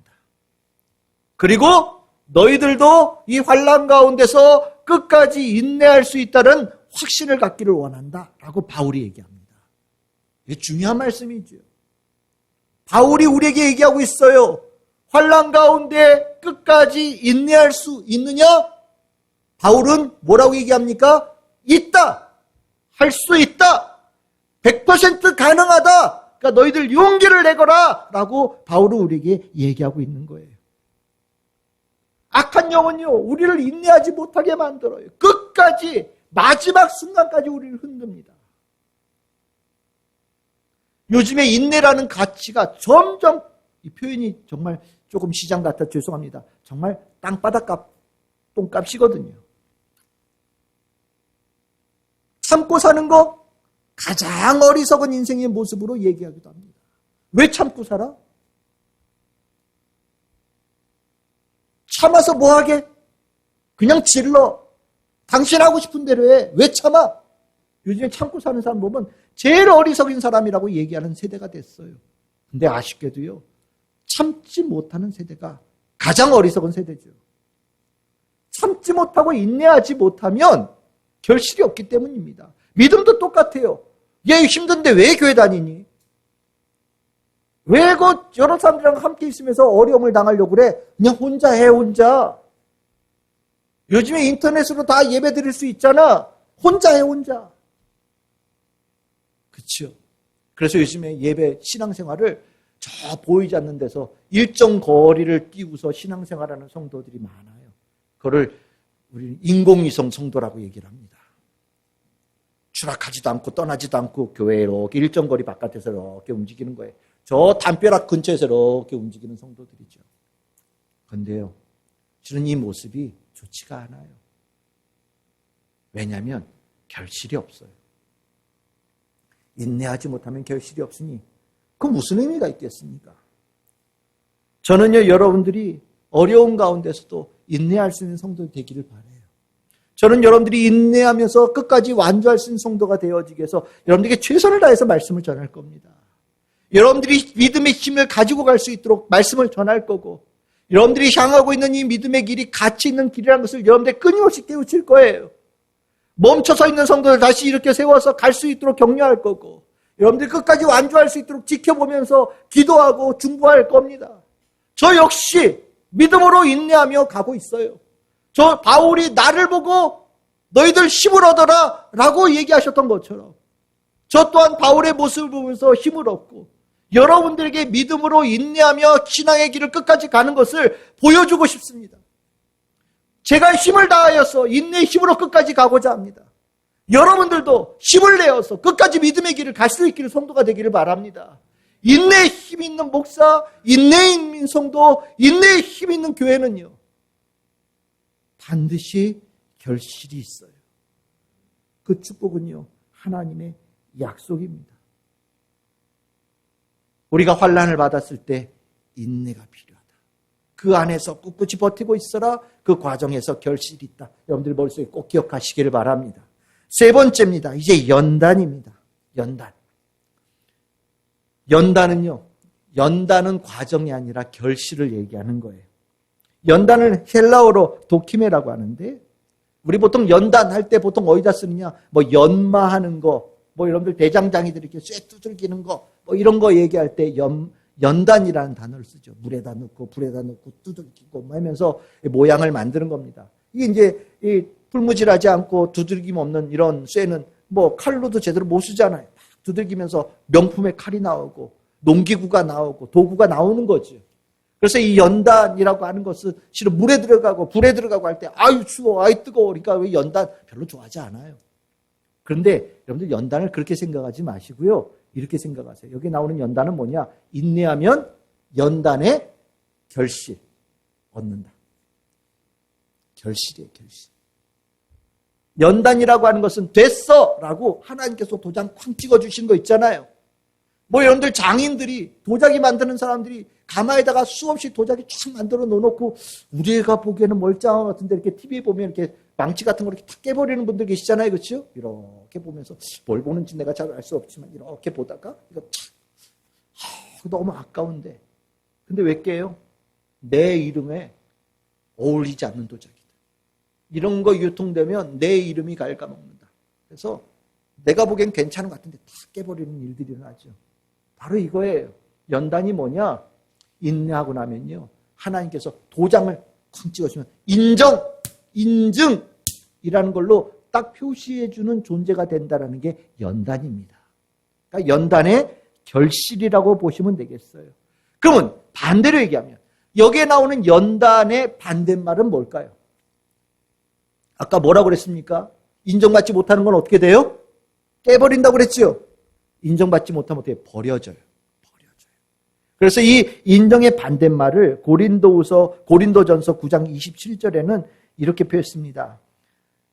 S1: 그리고 너희들도 이 환난 가운데서 끝까지 인내할 수 있다는 확신을 갖기를 원한다. 라고 바울이 얘기합니다. 이게 중요한 말씀이죠. 바울이 우리에게 얘기하고 있어요. 환난 가운데 끝까지 인내할 수 있느냐? 바울은 뭐라고 얘기합니까? 있다. 할 수 있다. 100% 가능하다. 그러니까 너희들 용기를 내거라. 라고 바울은 우리에게 얘기하고 있는 거예요. 악한 영은요, 우리를 인내하지 못하게 만들어요. 끝까지, 마지막 순간까지 우리를 흔듭니다. 요즘에 인내라는 가치가 점점, 이 표현이 정말 조금 시장 같아 죄송합니다. 정말 땅바닥 똥값이거든요. 참고 사는 거 가장 어리석은 인생의 모습으로 얘기하기도 합니다. 왜 참고 살아? 참아서 뭐하게? 그냥 질러. 당신 하고 싶은 대로 해. 왜 참아? 요즘에 참고 사는 사람 보면 제일 어리석인 사람이라고 얘기하는 세대가 됐어요. 근데 아쉽게도요, 참지 못하는 세대가 가장 어리석은 세대죠. 참지 못하고 인내하지 못하면 결실이 없기 때문입니다. 믿음도 똑같아요. 얘 힘든데 왜 교회 다니니? 왜 여러 사람들이랑 함께 있으면서 어려움을 당하려고 그래? 그냥 혼자 해, 혼자. 요즘에 인터넷으로 다 예배 드릴 수 있잖아. 혼자 해, 혼자. 그렇죠. 그래서 요즘에 예배 신앙생활을 저 보이지 않는 데서 일정 거리를 띄우서 신앙생활하는 성도들이 많아요. 그거를 우리는 인공위성 성도라고 얘기를 합니다. 추락하지도 않고 떠나지도 않고 교회에 이렇게 일정 거리 바깥에서 이렇게 움직이는 거예요. 저 담벼락 근처에서 이렇게 움직이는 성도들이죠. 그런데요, 저는 이 모습이 좋지가 않아요. 왜냐하면 결실이 없어요. 인내하지 못하면 결실이 없으니 그 무슨 의미가 있겠습니까? 저는요, 여러분들이 어려운 가운데서도 인내할 수 있는 성도 되기를 바라요. 저는 여러분들이 인내하면서 끝까지 완주할 수 있는 성도가 되어지기 위해서 여러분들에게 최선을 다해서 말씀을 전할 겁니다. 여러분들이 믿음의 힘을 가지고 갈 수 있도록 말씀을 전할 거고, 여러분들이 향하고 있는 이 믿음의 길이 가치 있는 길이라는 것을 여러분들 끊임없이 깨우칠 거예요. 멈춰서 있는 성도를 다시 이렇게 세워서 갈 수 있도록 격려할 거고, 여러분들이 끝까지 완주할 수 있도록 지켜보면서 기도하고 중보할 겁니다. 저 역시 믿음으로 인내하며 가고 있어요. 저 바울이 나를 보고 너희들 힘을 얻어라 라고 얘기하셨던 것처럼 저 또한 바울의 모습을 보면서 힘을 얻고 여러분들에게 믿음으로 인내하며 신앙의 길을 끝까지 가는 것을 보여주고 싶습니다. 제가 힘을 다하여서 인내의 힘으로 끝까지 가고자 합니다. 여러분들도 힘을 내어서 끝까지 믿음의 길을 갈 수 있기를 성도가 되기를 바랍니다. 인내의 힘 있는 목사, 인내의 힘 있는 성도, 인내의 힘 있는 교회는요, 반드시 결실이 있어요. 그 축복은요, 하나님의 약속입니다. 우리가 환난을 받았을 때 인내가 필요하다. 그 안에서 꿋꿋이 버티고 있어라. 그 과정에서 결실이 있다. 여러분들 머릿속에 꼭 기억하시기를 바랍니다. 세 번째입니다. 이제 연단입니다. 연단은요, 연단은 과정이 아니라 결실을 얘기하는 거예요. 연단을 헬라어로 도키메라고 하는데, 우리 보통 연단할 때 보통 어디다 쓰느냐? 뭐 연마하는 거, 뭐 여러분들 대장장이들 이렇게 쇠 두들기는 거, 뭐 이런 거 얘기할 때 연단이라는 단어를 쓰죠. 물에다 넣고 불에다 넣고 두들기고 뭐 하면서 모양을 만드는 겁니다. 이게 이제 이 풀무질하지 않고 두들김 없는 이런 쇠는 뭐 칼로도 제대로 못 쓰잖아요. 두들기면서 명품의 칼이 나오고 농기구가 나오고 도구가 나오는 거죠. 그래서 이 연단이라고 하는 것은 실은 물에 들어가고 불에 들어가고 할 때 아유 추워, 아유 뜨거워. 그러니까 왜 연단 별로 좋아하지 않아요. 그런데 여러분들 연단을 그렇게 생각하지 마시고요. 이렇게 생각하세요. 여기 나오는 연단은 뭐냐? 인내하면 연단의 결실 얻는다. 결실이에요, 결실. 연단이라고 하는 것은 됐어! 라고 하나님께서 도장 쾅 찍어주신 거 있잖아요. 뭐 여러분들 장인들이 도자기 만드는 사람들이 가마에다가 수없이 도자기 쫙 만들어 놓고 우리가 보기에는 멀쩡한 것 같은데 이렇게 TV에 보면 이렇게 망치 같은 거 이렇게 탁 깨버리는 분들 계시잖아요. 그렇죠? 이렇게 보면서 뭘 보는지 내가 잘 알 수 없지만 이렇게 보다가 이거 너무 아까운데. 근데 왜 깨요? 내 이름에 어울리지 않는 도자기다. 이런 거 유통되면 내 이름이 갉아먹는다. 그래서 내가 보기엔 괜찮은 것 같은데 다 깨버리는 일들이 일어나죠. 바로 이거예요. 연단이 뭐냐? 인내하고 나면요, 하나님께서 도장을 쾅 찍어주면 인증이라는 걸로 딱 표시해주는 존재가 된다는 게 연단입니다. 그러니까 연단의 결실이라고 보시면 되겠어요. 그러면 반대로 얘기하면 여기에 나오는 연단의 반대말은 뭘까요? 아까 뭐라고 그랬습니까? 인정받지 못하는 건 어떻게 돼요? 깨버린다고 그랬죠? 인정받지 못하면 어떻게 버려져요? 그래서 이 인정의 반대말을 고린도전서 9장 27절에는 이렇게 표현했습니다.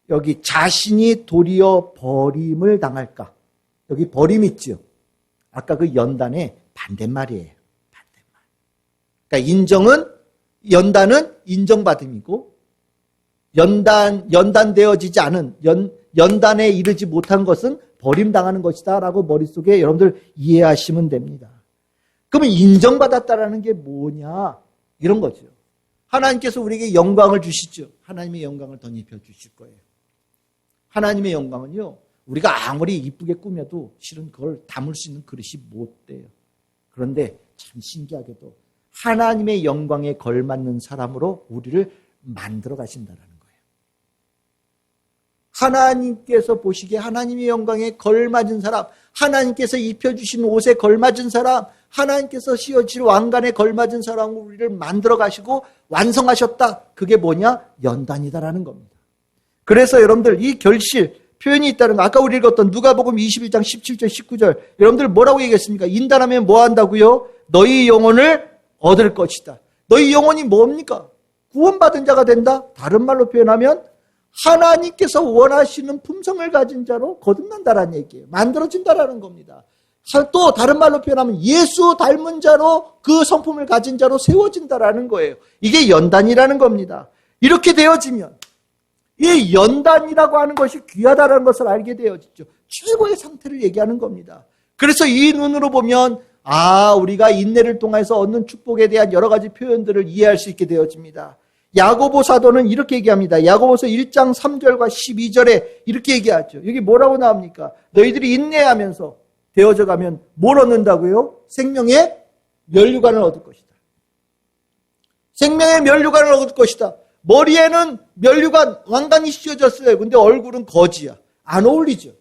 S1: 여기 자신이 도리어 버림을 당할까? 여기 버림 있죠? 아까 그 연단의 반대말이에요. 그러니까 연단은 인정받음이고, 연단되어지지 않은, 연단에 이르지 못한 것은 버림당하는 것이다 라고 머릿속에 여러분들 이해하시면 됩니다. 그러면 인정받았다라는 게 뭐냐? 이런 거죠. 하나님께서 우리에게 영광을 주시죠. 하나님의 영광을 덧입혀 주실 거예요. 하나님의 영광은요, 우리가 아무리 이쁘게 꾸며도 실은 그걸 담을 수 있는 그릇이 못 돼요. 그런데 참 신기하게도 하나님의 영광에 걸맞는 사람으로 우리를 만들어 가신다라는 거예요. 하나님께서 보시기에 하나님의 영광에 걸맞은 사람, 하나님께서 입혀주신 옷에 걸맞은 사람, 하나님께서 씌워주신 왕관에 걸맞은 사람으로 우리를 만들어 가시고 완성하셨다. 그게 뭐냐? 연단이다라는 겁니다. 그래서 여러분들 이 결실, 표현이 있다는 거, 아까 우리 읽었던 누가복음 21장 17절 19절, 여러분들 뭐라고 얘기했습니까? 인단하면 뭐 한다고요? 너희 영혼을 얻을 것이다. 너희 영혼이 뭡니까? 구원받은 자가 된다? 다른 말로 표현하면 하나님께서 원하시는 품성을 가진 자로 거듭난다라는 얘기예요. 만들어진다라는 겁니다. 또 다른 말로 표현하면 예수 닮은 자로, 그 성품을 가진 자로 세워진다라는 거예요. 이게 연단이라는 겁니다. 이렇게 되어지면 이 연단이라고 하는 것이 귀하다라는 것을 알게 되어지죠. 최고의 상태를 얘기하는 겁니다. 그래서 이 눈으로 보면 우리가 인내를 통해서 얻는 축복에 대한 여러 가지 표현들을 이해할 수 있게 되어집니다. 야고보 사도는 이렇게 얘기합니다. 야고보서 1장 3절과 12절에 이렇게 얘기하죠. 여기 뭐라고 나옵니까? 너희들이 인내하면서 되어져 가면 뭘 얻는다고요? 생명의 면류관을 얻을 것이다. 생명의 면류관을 얻을 것이다. 머리에는 면류관, 왕관이 씌워졌어요. 근데 얼굴은 거지야. 안 어울리죠.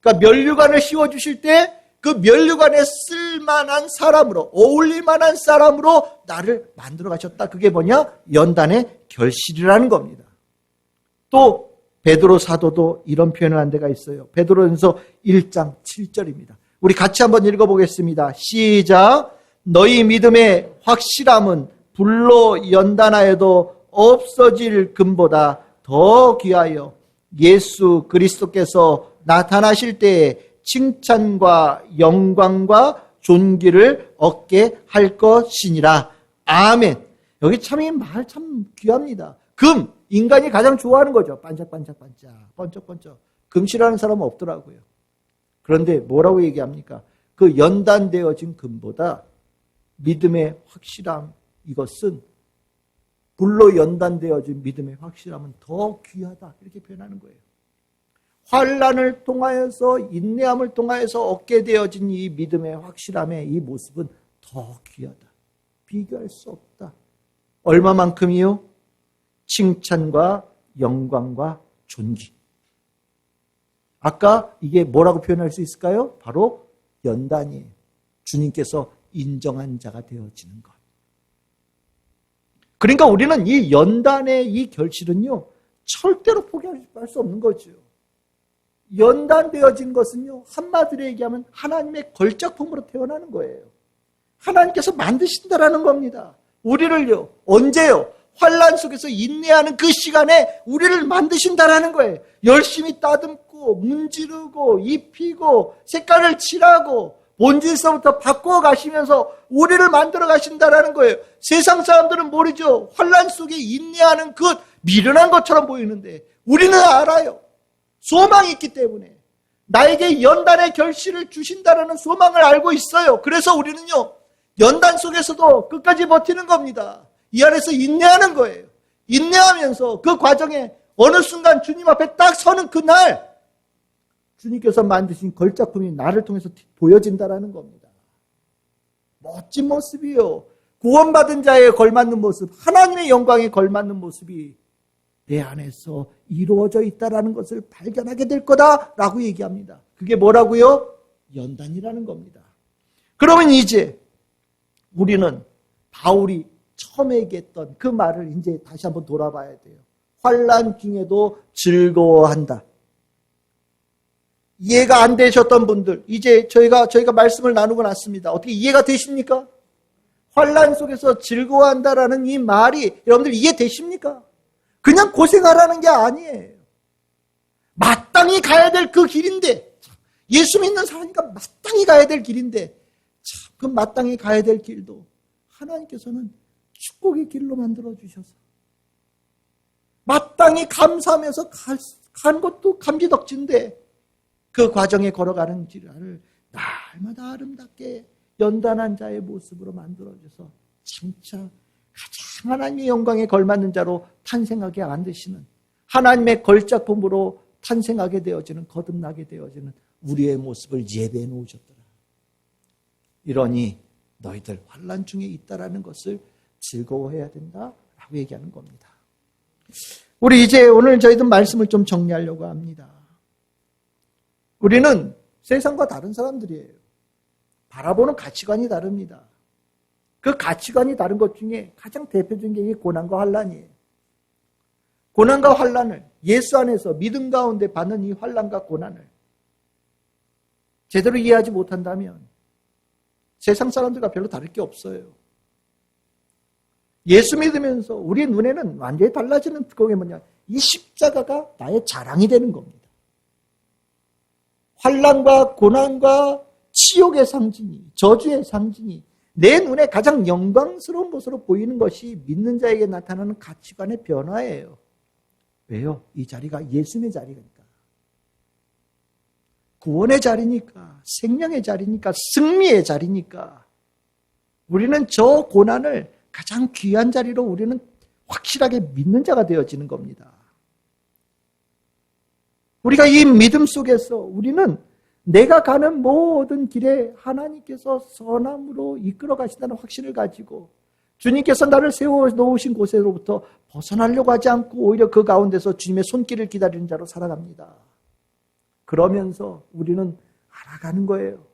S1: 그러니까 면류관을 씌워주실 때 그 면류관에 쓸만한 사람으로, 어울릴 만한 사람으로 나를 만들어 가셨다. 그게 뭐냐? 연단의 결실이라는 겁니다. 또 베드로 사도도 이런 표현을 한 데가 있어요. 베드로전서 1장 7절입니다. 우리 같이 한번 읽어보겠습니다. 시작. 너희 믿음의 확실함은 불로 연단하여도 없어질 금보다 더 귀하여 예수 그리스도께서 나타나실 때에 칭찬과 영광과 존귀를 얻게 할 것이니라. 아멘. 여기 참 이 말 참 귀합니다. 금, 인간이 가장 좋아하는 거죠. 반짝반짝반짝, 번쩍번쩍. 금 싫어하는 사람은 없더라고요. 그런데 뭐라고 얘기합니까? 그 연단되어진 금보다 믿음의 확실함, 이것은 불로 연단되어진 믿음의 확실함은 더 귀하다. 이렇게 표현하는 거예요. 환난을 통하여서, 인내함을 통하여서 얻게 되어진 이 믿음의 확실함의 이 모습은 더 귀하다. 비교할 수 없다. 얼마만큼이요? 칭찬과 영광과 존귀. 아까 이게 뭐라고 표현할 수 있을까요? 바로 연단이에요. 주님께서 인정한 자가 되어지는 것. 그러니까 우리는 이 연단의 이 결실은요, 절대로 포기할 수 없는 거죠. 연단되어진 것은요, 한마디로 얘기하면 하나님의 걸작품으로 태어나는 거예요. 하나님께서 만드신다라는 겁니다. 우리를요, 언제요? 환난 속에서 인내하는 그 시간에 우리를 만드신다라는 거예요. 열심히 따듬고 문지르고 입히고 색깔을 칠하고 본질서부터 바꾸어 가시면서 우리를 만들어 가신다라는 거예요. 세상 사람들은 모르죠. 환난 속에 인내하는 그 미련한 것처럼 보이는데 우리는 알아요. 소망이 있기 때문에 나에게 연단의 결실을 주신다라는 소망을 알고 있어요. 그래서 우리는요, 연단 속에서도 끝까지 버티는 겁니다. 이 안에서 인내하는 거예요. 인내하면서 그 과정에 어느 순간 주님 앞에 딱 서는 그날 주님께서 만드신 걸작품이 나를 통해서 보여진다라는 겁니다. 멋진 모습이요. 구원받은 자에 걸맞는 모습, 하나님의 영광에 걸맞는 모습이 내 안에서 이루어져 있다라는 것을 발견하게 될 거다라고 얘기합니다. 그게 뭐라고요? 연단이라는 겁니다. 그러면 이제 우리는 바울이 처음에 얘기했던 그 말을 이제 다시 한번 돌아봐야 돼요. 환난 중에도 즐거워한다. 이해가 안 되셨던 분들, 이제 저희가 말씀을 나누고 났습니다. 어떻게 이해가 되십니까? 환난 속에서 즐거워한다라는 이 말이 여러분들 이해되십니까? 그냥 고생하라는 게 아니에요. 마땅히 가야 될 그 길인데, 예수 믿는 사람이니까 마땅히 가야 될 길인데, 그 마땅히 가야 될 길도 하나님께서는 축복의 길로 만들어 주셔서 마땅히 감사하면서 간 것도 감지덕지인데 그 과정에 걸어가는 길을 날마다 아름답게 연단한 자의 모습으로 만들어줘서 진짜 가장 하나님의 영광에 걸맞는 자로 탄생하게 만드시는, 하나님의 걸작품으로 탄생하게 되어지는, 거듭나게 되어지는 우리의 모습을 예배해 놓으셨더라. 이러니 너희들 환난 중에 있다라는 것을 즐거워해야 된다라고 얘기하는 겁니다. 우리 이제 오늘 저희들 말씀을 좀 정리하려고 합니다. 우리는 세상과 다른 사람들이에요. 바라보는 가치관이 다릅니다. 그 가치관이 다른 것 중에 가장 대표적인 게 이 고난과 환난이에요. 고난과 환난을 예수 안에서 믿음 가운데 받는 이 환난과 고난을 제대로 이해하지 못한다면 세상 사람들과 별로 다를 게 없어요. 예수 믿으면서 우리 눈에는 완전히 달라지는 그게 뭐냐? 이 십자가가 나의 자랑이 되는 겁니다. 환난과 고난과 치욕의 상징이, 저주의 상징이 내 눈에 가장 영광스러운 것으로 보이는 것이 믿는 자에게 나타나는 가치관의 변화예요. 왜요? 이 자리가 예수님의 자리니까. 구원의 자리니까, 생명의 자리니까, 승리의 자리니까. 우리는 저 고난을 가장 귀한 자리로 우리는 확실하게 믿는 자가 되어지는 겁니다. 우리가 이 믿음 속에서 우리는 내가 가는 모든 길에 하나님께서 선함으로 이끌어 가신다는 확신을 가지고 주님께서 나를 세워 놓으신 곳에로부터 벗어나려고 하지 않고 오히려 그 가운데서 주님의 손길을 기다리는 자로 살아갑니다. 그러면서 우리는 알아가는 거예요.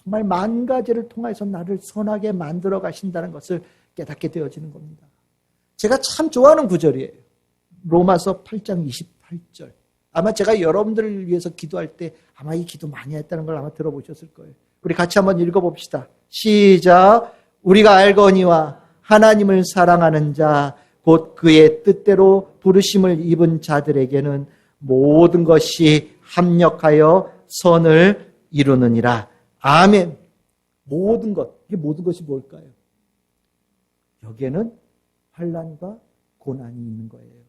S1: 정말 만 가지를 통해서 나를 선하게 만들어 가신다는 것을 깨닫게 되어지는 겁니다. 제가 참 좋아하는 구절이에요. 로마서 8장 28절. 아마 제가 여러분들을 위해서 기도할 때 아마 이 기도 많이 했다는 걸 아마 들어보셨을 거예요. 우리 같이 한번 읽어봅시다. 시작. 우리가 알거니와 하나님을 사랑하는 자 곧 그의 뜻대로 부르심을 입은 자들에게는 모든 것이 합력하여 선을 이루느니라. 아멘. 모든 것. 이게 모든 것이 뭘까요? 여기에는 환난과 고난이 있는 거예요.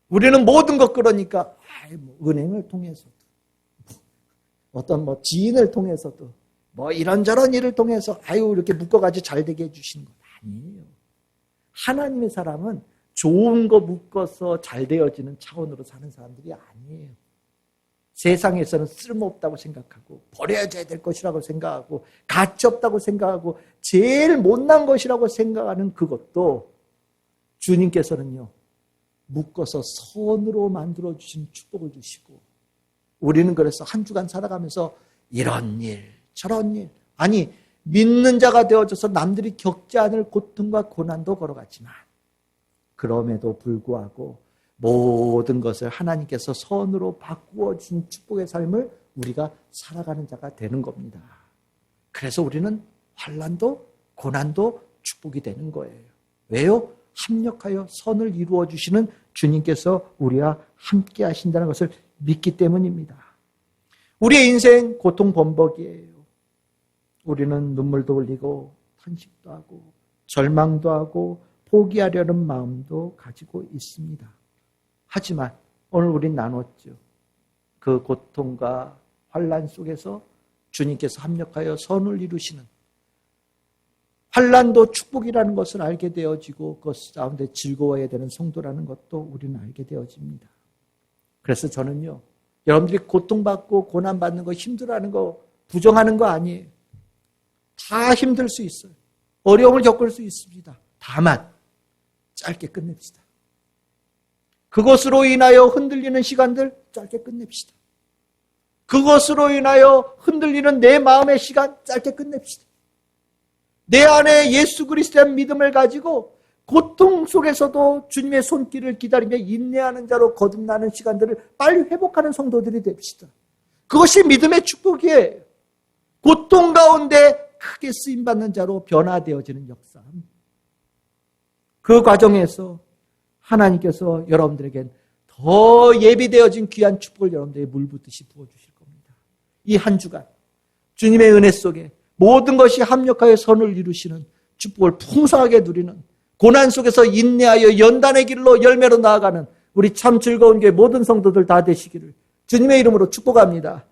S1: 우리는 모든 것 그러니까 은행을 통해서도 어떤 지인을 통해서도 이런저런 일을 통해서 이렇게 묶어가지고 잘 되게 해주시는 건 아니에요. 하나님의 사람은 좋은 거 묶어서 잘 되어지는 차원으로 사는 사람들이 아니에요. 세상에서는 쓸모없다고 생각하고 버려져야 될 것이라고 생각하고 가치 없다고 생각하고 제일 못난 것이라고 생각하는 그것도 주님께서는요. 묶어서 선으로 만들어주신 축복을 주시고 우리는 그래서 한 주간 살아가면서 이런 일 저런 일 아니 믿는 자가 되어져서 남들이 겪지 않을 고통과 고난도 걸어갔지만 그럼에도 불구하고 모든 것을 하나님께서 선으로 바꾸어 주신 축복의 삶을 우리가 살아가는 자가 되는 겁니다. 그래서 우리는 환난도 고난도 축복이 되는 거예요. 왜요? 합력하여 선을 이루어 주시는 주님께서 우리와 함께 하신다는 것을 믿기 때문입니다. 우리의 인생 고통 범벅이에요. 우리는 눈물도 흘리고 탄식도 하고 절망도 하고 포기하려는 마음도 가지고 있습니다. 하지만 오늘 우린 나눴죠. 그 고통과 환난 속에서 주님께서 합력하여 선을 이루시는 환난도 축복이라는 것을 알게 되어지고 그 가운데 즐거워야 되는 성도라는 것도 우리는 알게 되어집니다. 그래서 저는요. 여러분들이 고통받고 고난받는 거 힘들어하는 거 부정하는 거 아니에요. 다 힘들 수 있어요. 어려움을 겪을 수 있습니다. 다만 짧게 끝냅시다. 그것으로 인하여 흔들리는 시간들 짧게 끝냅시다. 그것으로 인하여 흔들리는 내 마음의 시간 짧게 끝냅시다. 내 안에 예수 그리스도의 믿음을 가지고 고통 속에서도 주님의 손길을 기다리며 인내하는 자로 거듭나는 시간들을 빨리 회복하는 성도들이 됩시다. 그것이 믿음의 축복이에요. 고통 가운데 크게 쓰임받는 자로 변화되어지는 역사. 그 과정에서 하나님께서 여러분들에겐 더 예비되어진 귀한 축복을 여러분들에게 물붓듯이 부어주실 겁니다. 이 한 주간 주님의 은혜 속에 모든 것이 합력하여 선을 이루시는 축복을 풍성하게 누리는 고난 속에서 인내하여 연단의 길로 열매로 나아가는 우리 참 즐거운 교회 모든 성도들 다 되시기를 주님의 이름으로 축복합니다.